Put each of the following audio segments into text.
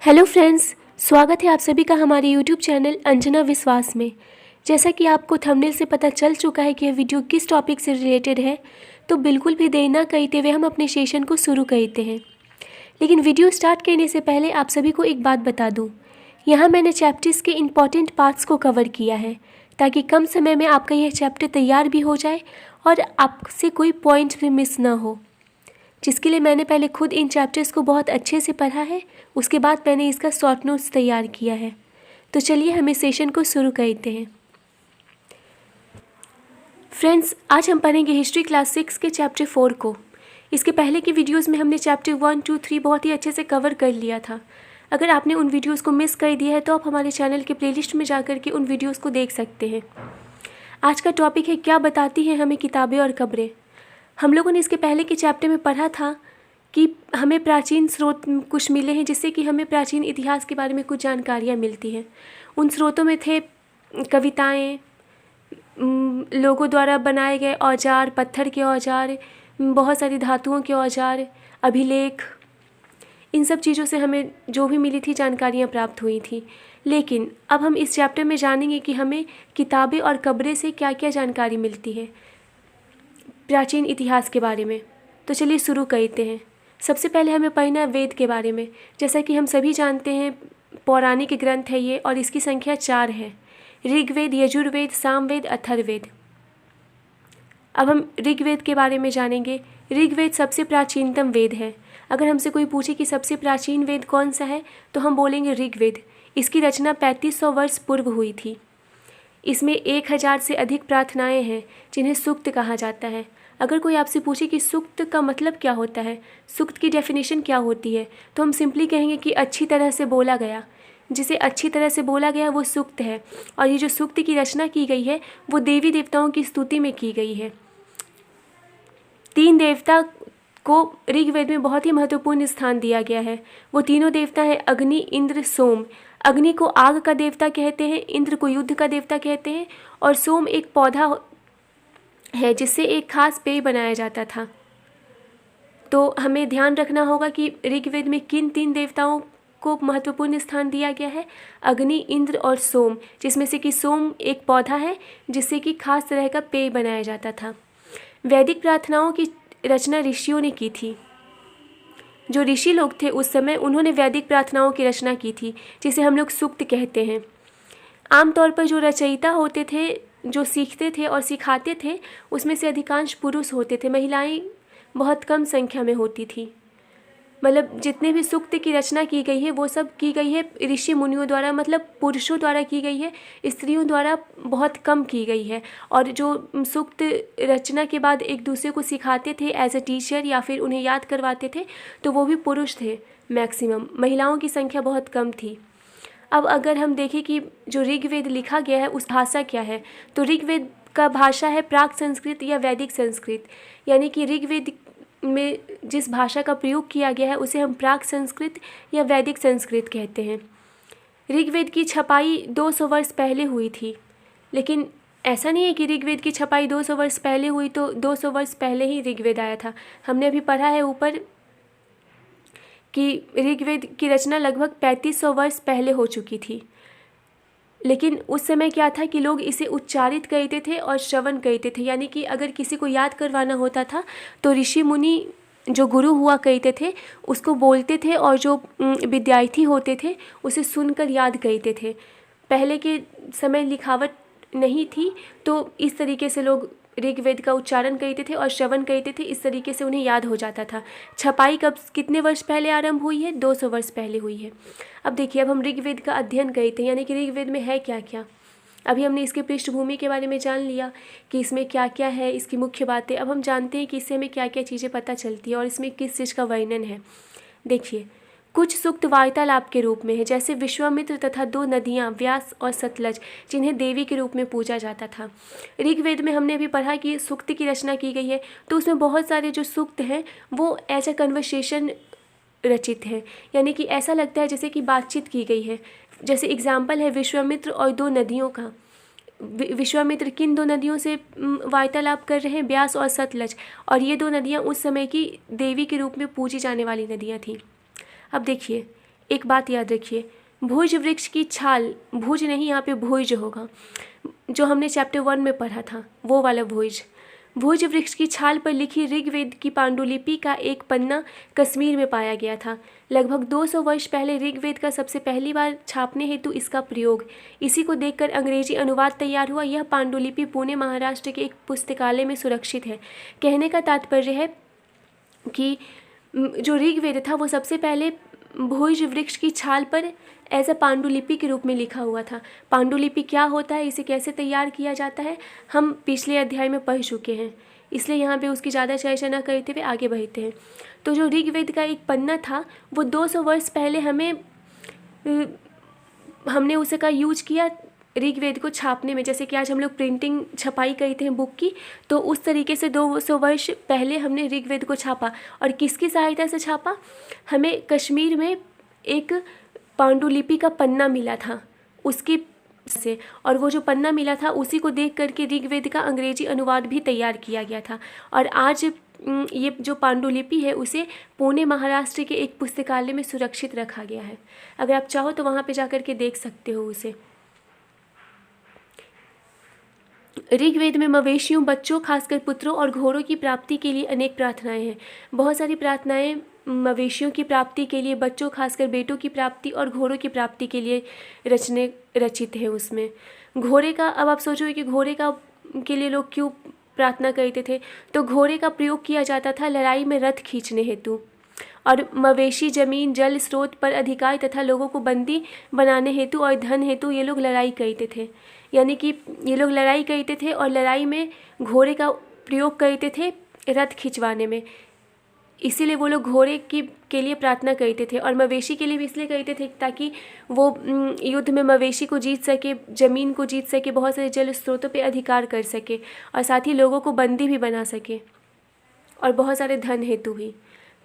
Hello friends, स्वागत है आप सभी का हमारे यूट्यूब चैनल अंजना विश्वास में। जैसा कि आपको थंबनेल से पता चल चुका है कि यह वीडियो किस टॉपिक से रिलेटेड है, तो बिल्कुल भी देर ना करते हुए हम अपने सेशन को शुरू करते हैं। लेकिन वीडियो स्टार्ट करने से पहले आप सभी को एक बात बता दूं, यहाँ मैंने चैप्टर्स के इम्पॉर्टेंट पार्ट्स को कवर किया है ताकि कम समय में आपका यह चैप्टर तैयार भी हो जाए और आपसे कोई पॉइंट भी मिस ना हो, जिसके लिए मैंने पहले खुद इन चैप्टर्स को बहुत अच्छे से पढ़ा है। उसके बाद मैंने इसका शॉर्ट नोट्स तैयार किया है। तो चलिए हम इस सेशन को शुरू करते हैं। फ्रेंड्स, आज हम पढ़ेंगे हिस्ट्री क्लास 6 के चैप्टर 4 को। इसके पहले की वीडियोस में हमने चैप्टर 1, 2, 3 बहुत ही अच्छे से कवर कर लिया था। अगर आपने उन वीडियोस को मिस कर दिया है तो आप हमारे चैनल के प्लेलिस्ट में जाकर के उन वीडियोस को देख सकते हैं। आज का टॉपिक है क्या बताती हैं हमें किताबें और खबरें। हम लोगों ने इसके पहले के चैप्टर में पढ़ा था कि हमें प्राचीन स्रोत कुछ मिले हैं जिससे कि हमें प्राचीन इतिहास के बारे में कुछ जानकारियाँ मिलती हैं। उन स्रोतों में थे कविताएं, लोगों द्वारा बनाए गए औजार, पत्थर के औजार, बहुत सारी धातुओं के औजार, अभिलेख। इन सब चीज़ों से हमें जो भी मिली थी जानकारियाँ प्राप्त हुई थी। लेकिन अब हम इस चैप्टर में जानेंगे कि हमें किताबें और कब्रें से क्या क्या जानकारी मिलती है प्राचीन इतिहास के बारे में। तो चलिए शुरू करते हैं। सबसे पहले हमें पढ़ना है वेद के बारे में। जैसा कि हम सभी जानते हैं, पौराणिक ग्रंथ है ये और इसकी संख्या 4 है। ऋग्वेद, यजुर्वेद, सामवेद, अथर्ववेद। अब हम ऋग्वेद के बारे में जानेंगे। ऋग्वेद सबसे प्राचीनतम वेद है। अगर हमसे कोई पूछे कि सबसे प्राचीन वेद कौन सा है तो हम बोलेंगे ऋग्वेद। इसकी रचना 3500 वर्ष पूर्व हुई थी। इसमें 1000 से अधिक प्रार्थनाएं हैं जिन्हें सूक्त कहा जाता है। अगर कोई आपसे पूछे कि सूक्त का मतलब क्या होता है, सूक्त की डेफिनेशन क्या होती है, तो हम सिंपली कहेंगे कि अच्छी तरह से बोला गया। जिसे अच्छी तरह से बोला गया वो सूक्त है। और ये जो सूक्त की रचना की गई है वो देवी देवताओं की स्तुति में की गई है। 3 देवता को ऋग्वेद में बहुत ही महत्वपूर्ण स्थान दिया गया है। वो तीनों देवता हैं अग्नि, इंद्र, सोम। अग्नि को आग का देवता कहते हैं, इंद्र को युद्ध का देवता कहते हैं और सोम एक पौधा है जिससे एक खास पेय बनाया जाता था। तो हमें ध्यान रखना होगा कि ऋग्वेद में किन 3 देवताओं को महत्वपूर्ण स्थान दिया गया है, अग्नि, इंद्र और सोम, जिसमें से कि सोम एक पौधा है जिससे कि खास तरह का पेय बनाया जाता था। वैदिक प्रार्थनाओं की रचना ऋषियों ने की थी। जो ऋषि लोग थे उस समय उन्होंने वैदिक प्रार्थनाओं की रचना की थी जिसे हम लोग सूक्त कहते हैं। आमतौर पर जो रचयिता होते थे, जो सीखते थे और सिखाते थे, उसमें से अधिकांश पुरुष होते थे। महिलाएं बहुत कम संख्या में होती थी। मतलब जितने भी सूक्त की रचना की गई है वो सब की गई है ऋषि मुनियों द्वारा, मतलब पुरुषों द्वारा की गई है, स्त्रियों द्वारा बहुत कम की गई है। और जो सूक्त रचना के बाद एक दूसरे को सिखाते थे एज अ टीचर या फिर उन्हें याद करवाते थे तो वो भी पुरुष थे मैक्सिमम। महिलाओं की संख्या बहुत कम थी। अब अगर हम देखें कि जो ऋग्वेद लिखा गया है उस भाषा क्या है, तो ऋग्वेद का भाषा है प्राक संस्कृत या वैदिक संस्कृत। यानी कि ऋग्वेद में जिस भाषा का प्रयोग किया गया है उसे हम प्राक संस्कृत या वैदिक संस्कृत कहते हैं। ऋग्वेद की छपाई 200 वर्ष पहले हुई थी। लेकिन ऐसा नहीं है कि ऋग्वेद की छपाई 200 वर्ष पहले हुई तो 200 वर्ष पहले ही ऋग्वेद आया था। हमने अभी पढ़ा है ऊपर कि ऋग्वेद की रचना लगभग 3500 वर्ष पहले हो चुकी थी। लेकिन उस समय क्या था कि लोग इसे उच्चारित करते थे और श्रवण करते थे। यानी कि अगर किसी को याद करवाना होता था तो ऋषि मुनि जो गुरु हुआ करते थे उसको बोलते थे और जो विद्यार्थी होते थे उसे सुनकर याद करते थे। पहले के समय लिखावट नहीं थी तो इस तरीके से लोग ऋग्वेद का उच्चारण करते थे और श्रवण करते थे। इस तरीके से उन्हें याद हो जाता था। छपाई कब कितने वर्ष पहले आरंभ हुई है? 200 वर्ष पहले हुई है। अब देखिए, अब हम ऋग्वेद का अध्ययन करते हैं, यानी कि ऋग्वेद में है क्या क्या। अभी हमने इसके पृष्ठभूमि के बारे में जान लिया कि इसमें क्या क्या है, इसकी मुख्य बातें। अब हम जानते हैं कि इससे हमें क्या क्या चीज़ें पता चलती है और इसमें किस चीज़ का वर्णन है। देखिए, कुछ सूक्त वार्तालाप के रूप में है, जैसे विश्वामित्र तथा 2 नदियाँ व्यास और सतलज, जिन्हें देवी के रूप में पूजा जाता था। ऋग्वेद में हमने अभी पढ़ा कि सूक्त की रचना की गई है तो उसमें बहुत सारे जो सूक्त हैं वो एज अ कन्वर्सेशन रचित हैं। यानी कि ऐसा लगता है जैसे कि बातचीत की गई है। जैसे एग्जाम्पल है विश्वामित्र और 2 नदियों का। विश्वामित्र किन 2 नदियों से वार्तालाप कर रहे हैं? ब्यास और सतलज। और ये 2 नदियाँ उस समय की देवी के रूप में पूजी जाने वाली नदियाँ थीं। अब देखिए, एक बात याद रखिए, भुज वृक्ष की छाल, भुज नहीं यहाँ पे भुज होगा, जो हमने चैप्टर 1 में पढ़ा था वो वाला भुज। भुज वृक्ष की छाल पर लिखी ऋग्वेद की पांडुलिपि का एक पन्ना कश्मीर में पाया गया था। लगभग 200 वर्ष पहले ऋग्वेद का सबसे पहली बार छापने हेतु इसका प्रयोग, इसी को देखकर अंग्रेजी अनुवाद तैयार हुआ। यह पांडुलिपि पुणे महाराष्ट्र के एक पुस्तकालय में सुरक्षित है। कहने का तात्पर्य है कि जो ऋग्वेद था वो सबसे पहले भुज वृक्ष की छाल पर एज अ पांडुलिपि के रूप में लिखा हुआ था। पांडुलिपि क्या होता है, इसे कैसे तैयार किया जाता है, हम पिछले अध्याय में पढ़ चुके हैं, इसलिए यहाँ पे उसकी ज़्यादा चर्चा न करते हुए आगे बढ़ते हैं। तो जो ऋग्वेद का एक पन्ना था वो 200 वर्ष पहले हमने उसे का यूज किया ऋग्वेद को छापने में। जैसे कि आज हम लोग प्रिंटिंग छपाई करते हैं बुक की, तो उस तरीके से 200 वर्ष पहले हमने ऋग्वेद को छापा। और किसकी सहायता से छापा, हमें कश्मीर में एक पांडुलिपि का पन्ना मिला था उसकी से, और वो जो पन्ना मिला था उसी को देख करके ऋग्वेद का अंग्रेजी अनुवाद भी तैयार किया गया था। और आज ये जो पांडुलिपि है उसे पुणे महाराष्ट्र के एक पुस्तकालय में सुरक्षित रखा गया है। अगर आप चाहो तो वहाँ पे जा कर के देख सकते हो उसे। ऋग्वेद में मवेशियों, बच्चों, खासकर पुत्रों और घोड़ों की प्राप्ति के लिए अनेक प्रार्थनाएं हैं। बहुत सारी प्रार्थनाएं मवेशियों की प्राप्ति के लिए, बच्चों खासकर बेटों की प्राप्ति और घोड़ों की प्राप्ति के लिए रचित है उसमें। घोड़े का, अब आप सोचोगे कि घोड़े का के लिए लोग क्यों प्रार्थना करते थे, तो घोड़े का प्रयोग किया जाता था लड़ाई में रथ खींचने हेतु, और मवेशी जमीन, जल स्रोत पर अधिकार तथा लोगों को बंदी बनाने हेतु और धन हेतु ये लोग लड़ाई करते थे। यानी कि ये लोग लड़ाई करते थे और लड़ाई में घोड़े का प्रयोग करते थे रथ खिंचवाने में, इसीलिए वो लोग घोड़े के लिए प्रार्थना करते थे। और मवेशी के लिए भी इसलिए करते थे ताकि वो युद्ध में मवेशी को जीत सके, ज़मीन को जीत सके, बहुत सारे जल स्रोतों पे अधिकार कर सके, और साथ ही लोगों को बंदी भी बना सके, और बहुत सारे धन हेतु भी।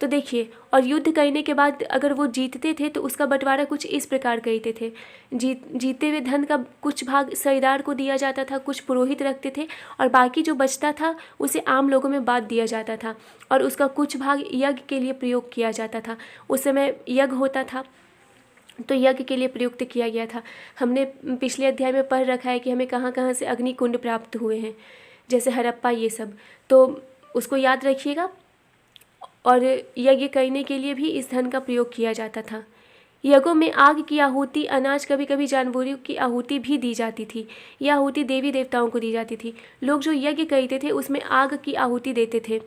तो देखिए, और युद्ध करने के बाद अगर वो जीतते थे तो उसका बंटवारा कुछ इस प्रकार करते थे। जीते हुए धन का कुछ भाग सरदार को दिया जाता था, कुछ पुरोहित रखते थे, और बाकी जो बचता था उसे आम लोगों में बांट दिया जाता था, और उसका कुछ भाग यज्ञ के लिए प्रयोग किया जाता था। उस समय यज्ञ होता था तो यज्ञ के लिए प्रयुक्त किया गया था। हमने पिछले अध्याय में पढ़ रखा है कि हमें कहाँ कहाँ से अग्नि कुंड प्राप्त हुए हैं, जैसे हड़प्पा, ये सब, तो उसको याद रखिएगा। और यज्ञ करने के लिए भी इस धन का प्रयोग किया जाता था। यज्ञों में आग की आहुति, अनाज, कभी कभी जानवरों की आहुति भी दी जाती थी। यह आहुति देवी देवताओं को दी जाती थी। लोग जो यज्ञ करते थे उसमें आग की आहुति देते थे।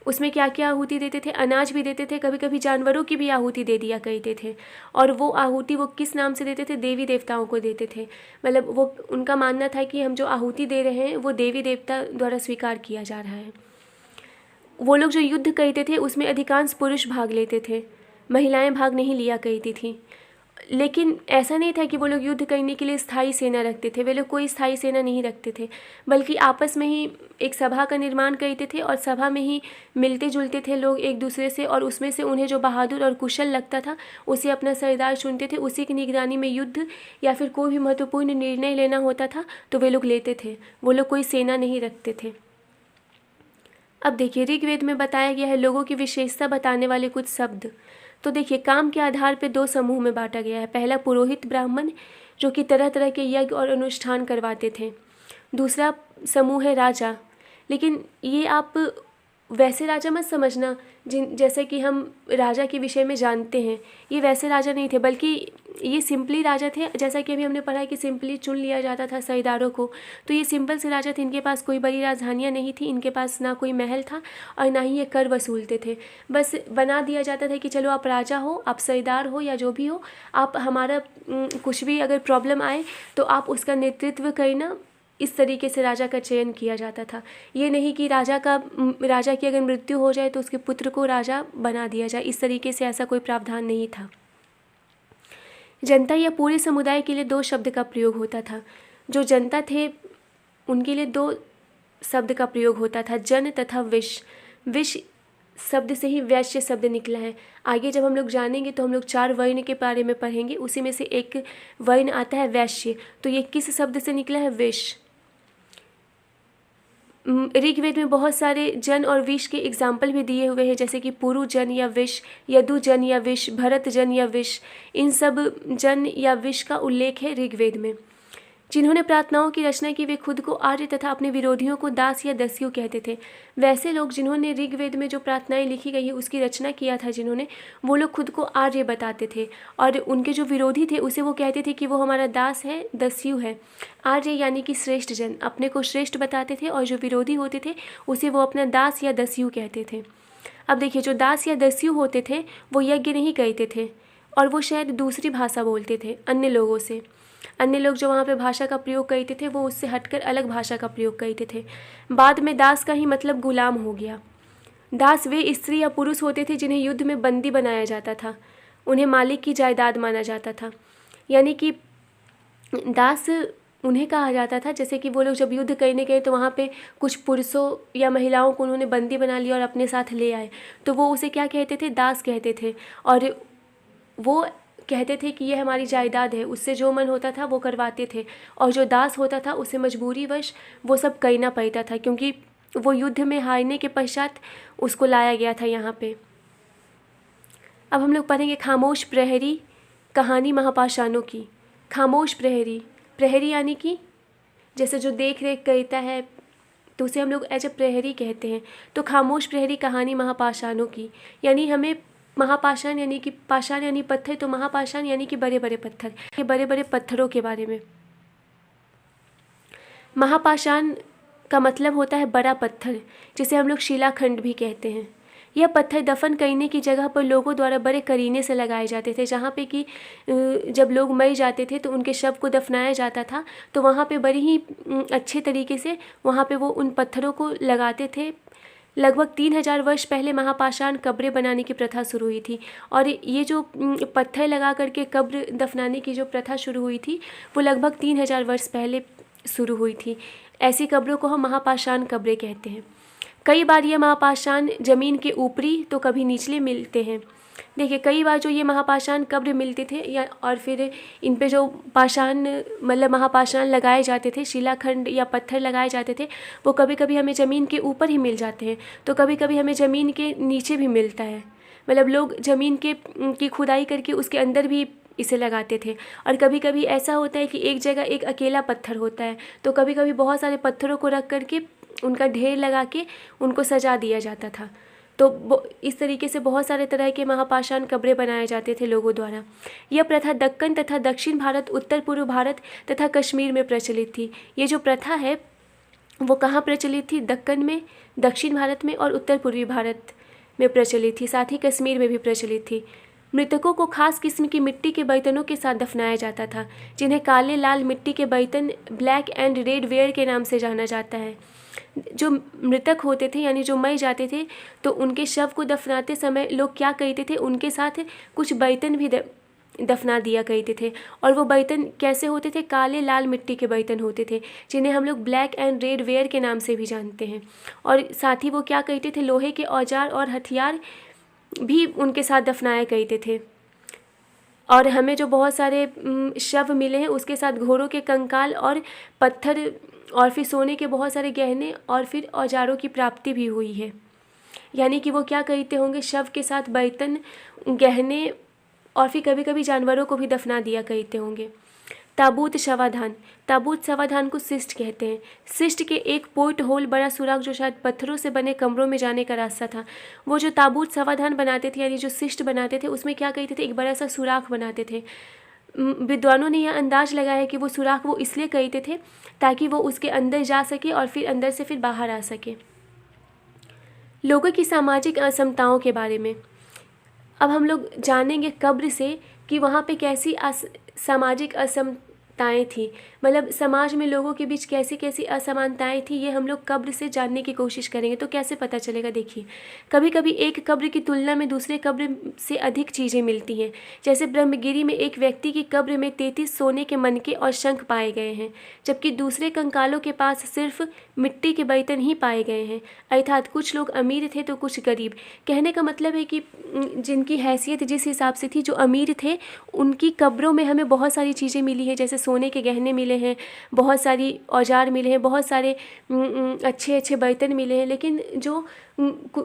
उसमें क्या क्या आहुति देते थे, अनाज भी देते थे, कभी कभी जानवरों की भी आहुति दे दिया करते थे। और वो आहुति वो किस नाम से देते थे, देवी देवताओं को देते थे। मतलब वो उनका मानना था कि हम जो आहुति दे रहे हैं वो देवी देवता द्वारा स्वीकार किया जा रहा है। वो लोग जो युद्ध करते थे उसमें अधिकांश पुरुष भाग लेते थे, महिलाएं भाग नहीं लिया करती थी। लेकिन ऐसा नहीं था कि वो लोग युद्ध करने के लिए स्थायी सेना रखते थे। वे लोग कोई स्थायी सेना नहीं रखते थे, बल्कि आपस में ही एक सभा का निर्माण करते थे, और सभा में ही मिलते जुलते थे लोग एक दूसरे से, और उसमें से उन्हें जो बहादुर और कुशल लगता था उसे अपना सरदार चुनते थे। उसी की निगरानी में युद्ध या फिर कोई भी महत्वपूर्ण निर्णय लेना होता था तो वे लोग लेते थे। वो लोग कोई सेना नहीं रखते थे। अब देखिए, ऋग्वेद में बताया गया है लोगों की विशेषता बताने वाले कुछ शब्द। तो देखिए, काम के आधार पर 2 समूह में बांटा गया है। पहला पुरोहित ब्राह्मण, जो कि तरह तरह के यज्ञ और अनुष्ठान करवाते थे। दूसरा समूह है राजा, लेकिन ये आप वैसे राजा मत समझना जैसे कि हम राजा के विषय में जानते हैं। ये वैसे राजा नहीं थे, बल्कि ये सिंपली राजा थे। जैसा कि अभी हमने पढ़ा है कि सिंपली चुन लिया जाता था सरदारों को, तो ये सिंपल से राजा थे। इनके पास कोई बड़ी राजधानियाँ नहीं थी, इनके पास ना कोई महल था और ना ही ये कर वसूलते थे। बस बना दिया जाता था कि चलो आप राजा हो, आप सरदार हो या जो भी हो, आप हमारा कुछ भी अगर प्रॉब्लम आए तो आप उसका नेतृत्व करना। इस तरीके से राजा का चयन किया जाता था। ये नहीं कि राजा की अगर मृत्यु हो जाए तो उसके पुत्र को राजा बना दिया जाए, इस तरीके से ऐसा कोई प्रावधान नहीं था। जनता या पूरे समुदाय के लिए 2 शब्द का प्रयोग होता था। जो जनता थे उनके लिए 2 शब्द का प्रयोग होता था, जन तथा विश। विश शब्द से ही वैश्य शब्द निकला है। आगे जब हम लोग जानेंगे तो हम लोग 4 वर्ण के बारे में पढ़ेंगे, उसी में से एक वर्ण आता है वैश्य। तो ये किस शब्द से निकला है, विश। ऋग्वेद में बहुत सारे जन और विष के एग्जाम्पल भी दिए हुए हैं, जैसे कि पुरु जन या विष, यदु जन या विष, भरत जन या विष। इन सब जन या विष का उल्लेख है ऋग्वेद में। जिन्होंने प्रार्थनाओं की रचना की वे खुद को आर्य तथा अपने विरोधियों को दास या दस्यु कहते थे। वैसे लोग जिन्होंने ऋग्वेद में जो प्रार्थनाएं लिखी गई है उसकी रचना किया था जिन्होंने, वो लोग खुद को आर्य बताते थे, और उनके जो विरोधी थे उसे वो कहते थे कि वो हमारा दास है, दस्यु है। आर्य यानी कि श्रेष्ठ जन अपने को श्रेष्ठ बताते थे, और जो विरोधी होते थे उसे वो अपना दास या दस्यु कहते थे। अब देखिए, जो दास या दस्यु होते थे वो यज्ञ नहीं कहते थे, और वो शायद दूसरी भाषा बोलते थे अन्य लोगों से। अन्य लोग जो वहाँ पे भाषा का प्रयोग करते थे वो उससे हटकर अलग भाषा का प्रयोग करते थे। बाद में दास का ही मतलब गुलाम हो गया। दास वे स्त्री या पुरुष होते थे जिन्हें युद्ध में बंदी बनाया जाता था, उन्हें मालिक की जायदाद माना जाता था। यानी कि दास उन्हें कहा जाता था, जैसे कि वो लोग जब युद्ध करने गए तो वहाँ पे कुछ पुरुषों या महिलाओं को उन्होंने बंदी बना लिया और अपने साथ ले आए, तो वो उसे क्या कहते थे, दास कहते थे। और वो कहते थे कि यह हमारी जायदाद है, उससे जो मन होता था वो करवाते थे। और जो दास होता था उसे मजबूरीवश वो सब करना पड़ता था, क्योंकि वो युद्ध में हारने के पश्चात उसको लाया गया था यहाँ पे। अब हम लोग पढ़ेंगे खामोश प्रहरी, कहानी महापाषाणों की। खामोश प्रहरी, प्रहरी यानी कि जैसे जो देख रेख करता है तो उसे हम लोग एज ए प्रहरी कहते हैं। तो खामोश प्रहरी, कहानी महापाषाणों की, यानी हमें महापाषाण यानी कि पाषाण यानी पत्थर, तो महापाषाण यानी कि बड़े बड़े पत्थर, ये बड़े बड़े पत्थरों के बारे में। महापाषाण का मतलब होता है बड़ा पत्थर, जिसे हम लोग शिलाखंड भी कहते हैं। यह पत्थर दफन करने की जगह पर लोगों द्वारा बड़े करीने से लगाए जाते थे, जहाँ पे कि जब लोग मर जाते थे तो उनके शव को दफनाया जाता था, तो वहाँ पे बड़ी ही अच्छे तरीके से वहाँ पे वो उन पत्थरों को लगाते थे। लगभग 3000 वर्ष पहले महापाषाण कब्रें बनाने की प्रथा शुरू हुई थी, और ये जो पत्थर लगा करके कब्र दफनाने की जो प्रथा शुरू हुई थी वो लगभग 3000 वर्ष पहले शुरू हुई थी। ऐसी कब्रों को हम महापाषाण कब्रें कहते हैं। कई बार ये महापाषाण ज़मीन के ऊपरी तो कभी निचले मिलते हैं। देखिए, कई बार जो ये महापाषाण कब्र मिलते थे या और फिर इन पे जो पाषाण मतलब महापाषाण लगाए जाते थे, शिलाखंड या पत्थर लगाए जाते थे, वो कभी कभी हमें ज़मीन के ऊपर ही मिल जाते हैं, तो कभी कभी हमें ज़मीन के नीचे भी मिलता है। मतलब लोग ज़मीन की खुदाई करके उसके अंदर भी इसे लगाते थे। और कभी कभी ऐसा होता है कि एक जगह एक अकेला पत्थर होता है, तो कभी कभी बहुत सारे पत्थरों को रख करके उनका ढेर लगा के उनको सजा दिया जाता था। तो इस तरीके से बहुत सारे तरह के महापाषाण कब्रें बनाए जाते थे लोगों द्वारा। यह प्रथा दक्कन तथा दक्षिण भारत, उत्तर पूर्व भारत तथा कश्मीर में प्रचलित थी। ये जो प्रथा है वो कहाँ प्रचलित थी? दक्कन में, दक्षिण भारत में और उत्तर पूर्वी भारत में प्रचलित थी, साथ ही कश्मीर में भी प्रचलित थी। मृतकों को खास किस्म की मिट्टी के बर्तनों के साथ दफनाया जाता था, जिन्हें काले लाल मिट्टी के बर्तन, ब्लैक एंड रेड वेयर के नाम से जाना जाता है। जो मृतक होते थे यानी जो मर जाते थे, तो उनके शव को दफनाते समय लोग क्या करते थे, उनके साथ कुछ बर्तन भी दफना दिया करते थे। और वो बर्तन कैसे होते थे? काले लाल मिट्टी के बर्तन होते थे, जिन्हें हम लोग ब्लैक एंड रेड वेयर के नाम से भी जानते हैं। और साथ ही वो क्या करते थे? लोहे के औजार और हथियार भी उनके साथ दफनाया करते थे। और हमें जो बहुत सारे शव मिले हैं उसके साथ घोड़ों के कंकाल और पत्थर और फिर सोने के बहुत सारे गहने और फिर औजारों की प्राप्ति भी हुई है। यानी कि वो क्या करते होंगे? शव के साथ बर्तन, गहने और फिर कभी कभी जानवरों को भी दफना दिया करते होंगे। ताबूत शवाधान, ताबूत शवाधान को शिष्ट कहते हैं। शिष्ट के एक पोर्ट होल बड़ा सुराख जो शायद पत्थरों से बने कमरों में जाने का रास्ता था। वो जो ताबूत शवाधान बनाते थे यानी जो शिष्ट बनाते थे उसमें क्या करते थे? एक बड़ा सा सुराख बनाते थे। विद्वानों ने यह अंदाज लगाया है कि वो सुराख वो इसलिए करते थे ताकि वो उसके अंदर जा सके और फिर अंदर से फिर बाहर आ सके। लोगों की सामाजिक असमताओं के बारे में अब हम लोग जानेंगे कब्र से कि वहाँ पे कैसी सामाजिक असमताएं थी, मतलब समाज में लोगों के बीच कैसी कैसी असमानताएं थी, ये हम लोग कब्र से जानने की कोशिश करेंगे। तो कैसे पता चलेगा? देखिए, कभी कभी एक कब्र की तुलना में दूसरे कब्र से अधिक चीज़ें मिलती हैं। जैसे ब्रह्मगिरी में एक व्यक्ति की कब्र में 33 सोने के मनके और शंख पाए गए हैं, जबकि दूसरे कंकालों के पास सिर्फ मिट्टी के बर्तन ही पाए गए हैं। अर्थात कुछ लोग अमीर थे तो कुछ गरीब। कहने का मतलब है कि जिनकी हैसियत जिस हिसाब से थी, जो अमीर थे उनकी कब्रों में हमें बहुत सारी चीज़ें मिली है, जैसे सोने के गहने मिले मिले हैं, बहुत सारी औजार मिले हैं, बहुत सारे अच्छे अच्छे बर्तन मिले हैं, लेकिन जो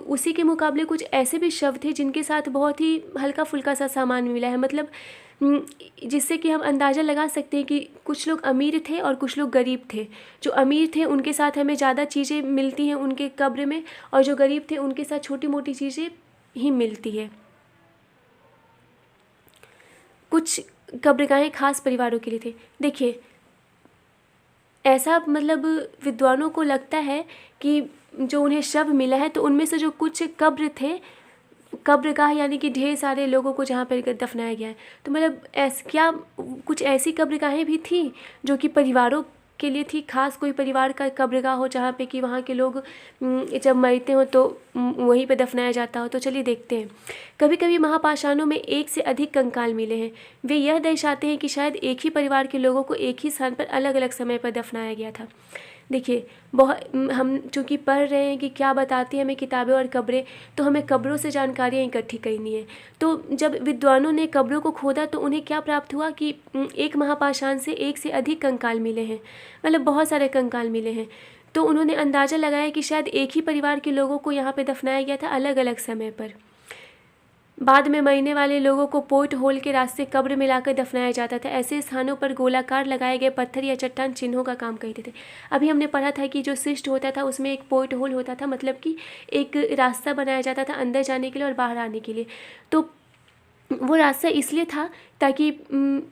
उसी के मुकाबले कुछ ऐसे भी शव थे जिनके साथ बहुत ही हल्का फुल्का सा सामान मिला है। मतलब जिससे कि हम अंदाज़ा लगा सकते हैं कि कुछ लोग अमीर थे और कुछ लोग गरीब थे। जो अमीर थे उनके साथ हमें ज़्यादा चीज़ें मिलती हैं उनके कब्र में, और जो गरीब थे उनके साथ छोटी मोटी चीज़ें ही मिलती है। कुछ कब्रगाहें खास परिवारों के लिए थे। देखिए, ऐसा मतलब विद्वानों को लगता है कि जो उन्हें शव मिला है तो उनमें से जो कुछ कब्र थे, कब्रगाह यानी कि ढेर सारे लोगों को जहाँ पर दफनाया गया है, तो मतलब क्या कुछ ऐसी कब्रगाहें भी थी जो कि परिवारों के लिए थी, खास कोई परिवार का कब्रगाह हो जहाँ पे कि वहाँ के लोग जब मरते हो तो वहीं पे दफनाया जाता हो। तो चलिए देखते हैं। कभी कभी महापाषाणों में एक से अधिक कंकाल मिले हैं। वे यह दर्शाते हैं कि शायद एक ही परिवार के लोगों को एक ही स्थान पर अलग अलग समय पर दफनाया गया था। देखिए, बहुत हम चूँकि पढ़ रहे हैं कि क्या बताती हैं हमें किताबें और कब्रें, तो हमें कब्रों से जानकारियाँ इकट्ठी करनी है। तो जब विद्वानों ने कब्रों को खोदा तो उन्हें क्या प्राप्त हुआ कि एक महापाषाण से एक से अधिक कंकाल मिले हैं, मतलब बहुत सारे कंकाल मिले हैं। तो उन्होंने अंदाज़ा लगाया कि शायद एक ही परिवार के लोगों को यहाँ पर दफनाया गया था अलग अलग समय पर। बाद में मरने वाले लोगों को पोर्ट होल के रास्ते कब्र में लाकर दफनाया जाता था। ऐसे स्थानों पर गोलाकार लगाए गए पत्थर या चट्टान चिन्हों का काम करते थे। अभी हमने पढ़ा था कि जो सिस्ट होता था उसमें एक पोर्ट होल होता था, मतलब कि एक रास्ता बनाया जाता था अंदर जाने के लिए और बाहर आने के लिए। तो वो रास्ता इसलिए था ताकि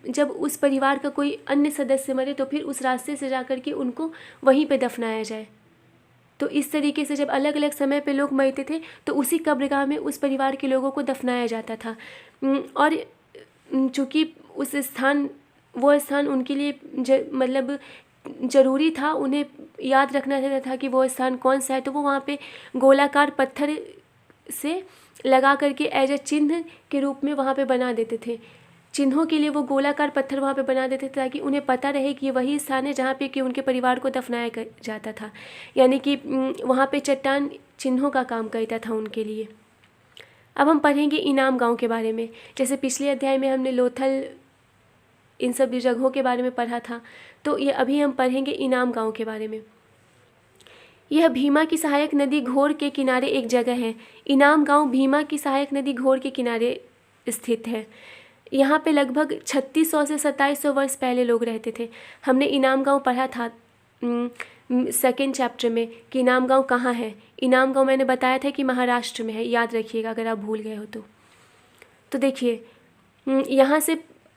जब उस परिवार का कोई अन्य सदस्य मरे तो फिर उस रास्ते से जाकर के उनको वहीं पर दफनाया जाए। तो इस तरीके से जब अलग अलग समय पे लोग मरते थे तो उसी कब्रगाह में उस परिवार के लोगों को दफनाया जाता था। और चूँकि वो स्थान उनके लिए मतलब ज़रूरी था, उन्हें याद रखना रहता था कि वो स्थान कौन सा है, तो वो वहाँ पे गोलाकार पत्थर से लगा करके एज ए चिन्ह के रूप में वहाँ पे बना देते थे। चिन्हों के लिए वो गोलाकार पत्थर वहाँ पे बना देते थे ताकि उन्हें पता रहे कि ये वही स्थान है जहाँ पे कि उनके परिवार को दफनाया जाता था, यानी कि वहाँ पे चट्टान चिन्हों का काम करता था उनके लिए। अब हम पढ़ेंगे इनाम गांव के बारे में। जैसे पिछले अध्याय में हमने लोथल इन सब जगहों के बारे में पढ़ा था, तो ये अभी हम पढ़ेंगे इनाम गांव के बारे में। यह भीमा की सहायक नदी घोर के किनारे एक जगह है। इनाम गांव भीमा की सहायक नदी घोर के किनारे स्थित है। यहाँ पे लगभग 3600 से 2700 वर्ष पहले लोग रहते थे। हमने इनाम गांव पढ़ा था सेकेंड चैप्टर में कि इनाम गांव कहाँ है। इनाम गांव मैंने बताया था कि महाराष्ट्र में है, याद रखिएगा अगर आप भूल गए हो तो देखिए,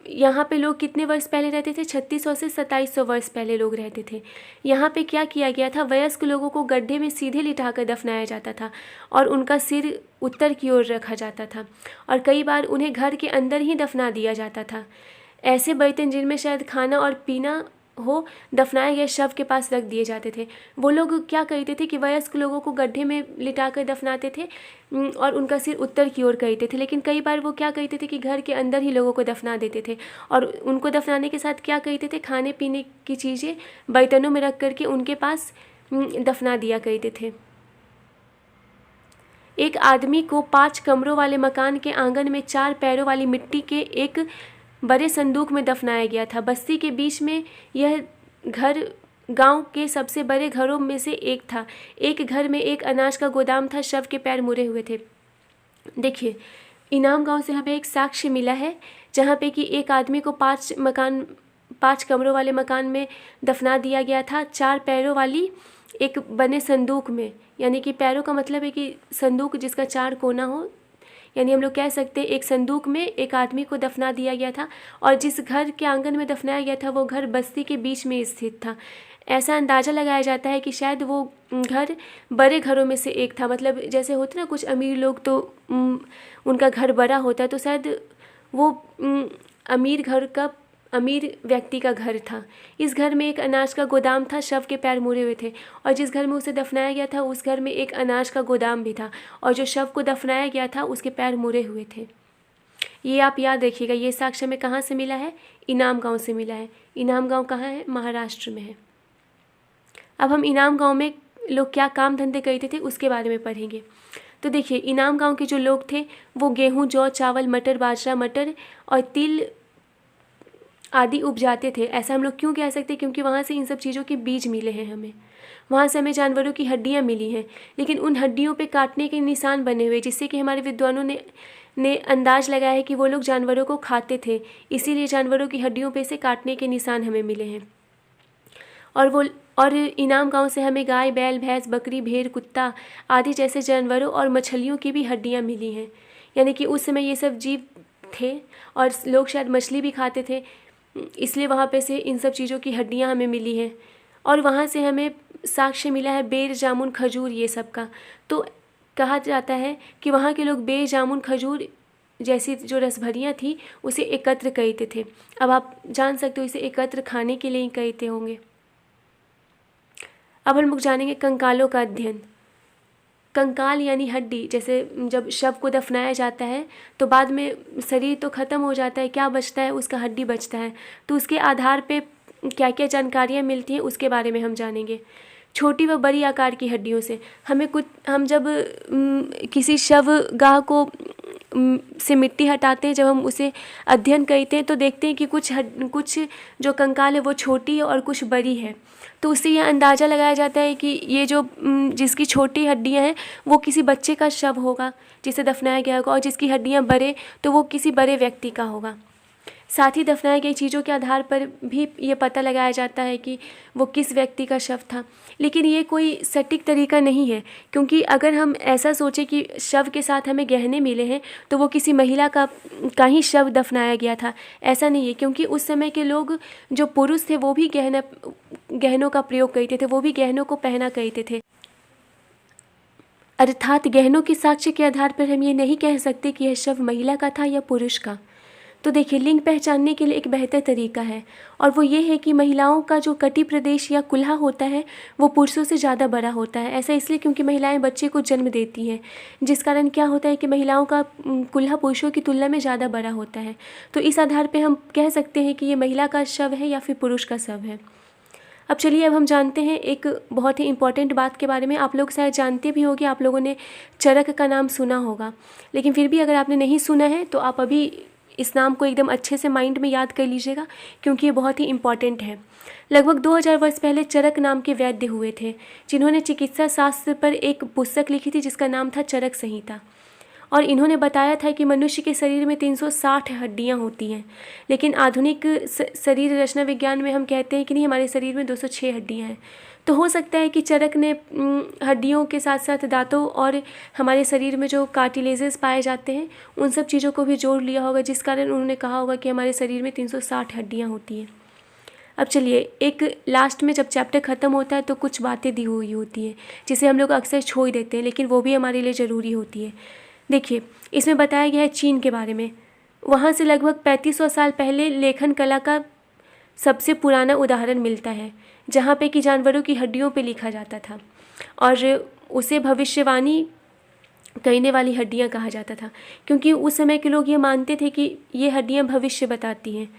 यहाँ पे लोग कितने वर्ष पहले रहते थे? 3600 से 2700 वर्ष पहले लोग रहते थे। यहाँ पे क्या किया गया था? वयस्क लोगों को गड्ढे में सीधे लिटाकर दफनाया जाता था और उनका सिर उत्तर की ओर रखा जाता था, और कई बार उन्हें घर के अंदर ही दफना दिया जाता था। ऐसे बर्तन जिनमें शायद खाना और पीना हो दफनाए गए शव के पास रख दिए जाते थे। वो लोग क्या करते थे कि वयस्क लोगों को गड्ढे में लिटाकर दफनाते थे और उनका सिर उत्तर की ओर करते थे, लेकिन कई बार वो क्या करते थे कि घर के अंदर ही लोगों को दफना देते थे, और उनको दफनाने के साथ क्या करते थे? खाने पीने की चीज़ें बर्तनों में रख करके उनके पास दफना दिया करते थे। एक आदमी को 5 कमरों वाले मकान के आंगन में 4 पैरों वाली मिट्टी के एक बड़े संदूक में दफनाया गया था। बस्ती के बीच में यह घर गांव के सबसे बड़े घरों में से एक था। एक घर में एक अनाज का गोदाम था। शव के पैर मुड़े हुए थे। देखिए, इनाम गांव से हमें एक साक्ष्य मिला है जहाँ पे कि एक आदमी को 5 कमरों वाले मकान में दफना दिया गया था, 4 पैरों वाली एक बने संदूक में, यानी कि पैरों का मतलब है कि संदूक जिसका 4 कोना हो, यानी हम लोग कह सकते हैं एक संदूक में एक आदमी को दफना दिया गया था, और जिस घर के आंगन में दफनाया गया था वो घर बस्ती के बीच में स्थित था। ऐसा अंदाज़ा लगाया जाता है कि शायद वो घर बड़े घरों में से एक था। मतलब जैसे होते ना कुछ अमीर लोग तो उनका घर बड़ा होता है, तो शायद वो अमीर व्यक्ति का घर था। इस घर में एक अनाज का गोदाम था। शव के पैर मुड़े हुए थे, और जिस घर में उसे दफनाया गया था उस घर में एक अनाज का गोदाम भी था, और जो शव को दफनाया गया था उसके पैर मुड़े हुए थे। ये आप याद रखिएगा। ये साक्ष्य में कहाँ से मिला है? इनाम गांव से मिला है। इनाम गांव कहाँ है? महाराष्ट्र में है। अब हम इनाम गांव में लोग क्या काम धंधे करते थे उसके बारे में पढ़ेंगे। तो देखिए, इनाम गांव के जो लोग थे वो गेहूँ, जौ, चावल, मटर, बाजरा, मटर और तिल आदि उपजाते थे। ऐसा हम लोग क्यों कह सकते हैं? क्योंकि वहाँ से इन सब चीज़ों के बीज मिले हैं हमें। वहाँ से हमें जानवरों की हड्डियाँ मिली हैं, लेकिन उन हड्डियों पे काटने के निशान बने हुए, जिससे कि हमारे विद्वानों ने अंदाज़ लगाया है कि वो लोग जानवरों को खाते थे, इसीलिए जानवरों की हड्डियों पे से काटने के निशान हमें मिले हैं। और इनाम गाँव से हमें गाय, बैल, भैंस, बकरी, भेड़, कुत्ता आदि जैसे जानवरों और मछलियों की भी हड्डियाँ मिली हैं। यानी कि उस समय ये सब जीव थे और लोग शायद मछली भी खाते थे, इसलिए वहाँ पे से इन सब चीज़ों की हड्डियाँ हमें मिली हैं। और वहाँ से हमें साक्ष्य मिला है बेर, जामुन, खजूर ये सब का। तो कहा जाता है कि वहाँ के लोग बेर, जामुन, खजूर जैसी जो रसभरियाँ थी उसे एकत्र करते थे। अब आप जान सकते हो इसे एकत्र खाने के लिए ही करते होंगे। अब हम लोग जानेंगे कंकालों का अध्ययन। कंकाल यानी हड्डी, जैसे जब शव को दफनाया जाता है तो बाद में शरीर तो ख़त्म हो जाता है, क्या बचता है? उसका हड्डी बचता है। तो उसके आधार पे क्या क्या जानकारियाँ मिलती हैं उसके बारे में हम जानेंगे। छोटी व बड़ी आकार की हड्डियों से हम जब किसी शवगाह को से मिट्टी हटाते हैं, जब हम उसे अध्ययन करते हैं तो देखते हैं कि कुछ जो कंकाल है वो छोटी है और कुछ बड़ी है। तो उससे यह अंदाज़ा लगाया जाता है कि ये जो जिसकी छोटी हड्डियां हैं वो किसी बच्चे का शव होगा जिसे दफनाया गया होगा, और जिसकी हड्डियां बड़े तो वो किसी बड़े व्यक्ति का होगा। साथ ही दफनाई गई चीज़ों के आधार पर भी ये पता लगाया जाता है कि वो किस व्यक्ति का शव था। लेकिन ये कोई सटीक तरीका नहीं है, क्योंकि अगर हम ऐसा सोचें कि शव के साथ हमें गहने मिले हैं तो वो किसी महिला का ही शव दफनाया गया था, ऐसा नहीं है। क्योंकि उस समय के लोग जो पुरुष थे वो भी गहनों का प्रयोग करते थे, वो भी गहनों को पहना करते थे। अर्थात गहनों के साक्ष्य के आधार पर हम ये नहीं कह सकते कि यह शव महिला का था या पुरुष का। तो देखिए, लिंग पहचानने के लिए एक बेहतर तरीका है, और वो ये है कि महिलाओं का जो कटी प्रदेश या कुल्हा होता है वो पुरुषों से ज़्यादा बड़ा होता है। ऐसा इसलिए क्योंकि महिलाएं बच्चे को जन्म देती हैं, जिस कारण क्या होता है कि महिलाओं का कुल्हा पुरुषों की तुलना में ज़्यादा बड़ा होता है। तो इस आधार पर हम कह सकते हैं कि ये महिला का शव है या फिर पुरुष का शव है। अब चलिए, अब हम जानते हैं एक बहुत ही इम्पॉर्टेंट बात के बारे में। आप लोग शायद जानते भी होंगे, आप लोगों ने चरक का नाम सुना होगा, लेकिन फिर भी अगर आपने नहीं सुना है तो आप अभी इस नाम को एकदम अच्छे से माइंड में याद कर लीजिएगा, क्योंकि ये बहुत ही इम्पॉर्टेंट है। लगभग 2000 वर्ष पहले चरक नाम के वैद्य हुए थे, जिन्होंने चिकित्सा शास्त्र पर एक पुस्तक लिखी थी जिसका नाम था चरक संहिता। और इन्होंने बताया था कि मनुष्य के शरीर में 360 हड्डियां होती हैं, लेकिन आधुनिक शरीर रचना विज्ञान में हम कहते हैं कि नहीं, हमारे शरीर में 206 हड्डियां हैं। तो हो सकता है कि चरक ने हड्डियों के साथ साथ दांतों और हमारे शरीर में जो कार्टिलेजेस पाए जाते हैं उन सब चीज़ों को भी जोड़ लिया होगा, जिस कारण उन्होंने कहा होगा कि हमारे शरीर में 360 हड्डियाँ होती हैं। अब चलिए, एक लास्ट में जब चैप्टर ख़त्म होता है तो कुछ बातें दी हुई होती हैं जिसे हम लोग अक्सर छोड़ देते हैं, लेकिन वो भी हमारे लिए ज़रूरी होती है। देखिए, इसमें बताया गया है चीन के बारे में। वहाँ से लगभग 3500 साल पहले लेखन कला का सबसे पुराना उदाहरण मिलता है, जहाँ पे कि जानवरों की हड्डियों पे लिखा जाता था, और उसे भविष्यवाणी करने वाली हड्डियाँ कहा जाता था, क्योंकि उस समय के लोग ये मानते थे कि ये हड्डियाँ भविष्य बताती हैं,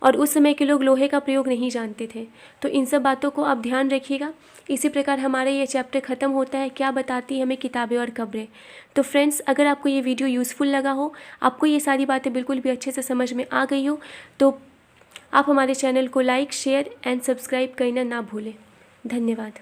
और उस समय के लोग लोहे का प्रयोग नहीं जानते थे। तो इन सब बातों को आप ध्यान रखिएगा। इसी प्रकार हमारा ये चैप्टर ख़त्म होता है, क्या बताती है हमें किताबें और खबरें। तो फ्रेंड्स, अगर आपको ये वीडियो यूज़फुल लगा हो, आपको ये सारी बातें बिल्कुल भी अच्छे से समझ में आ गई हो, तो आप हमारे चैनल को लाइक, शेयर एंड सब्सक्राइब करना ना भूलें। धन्यवाद।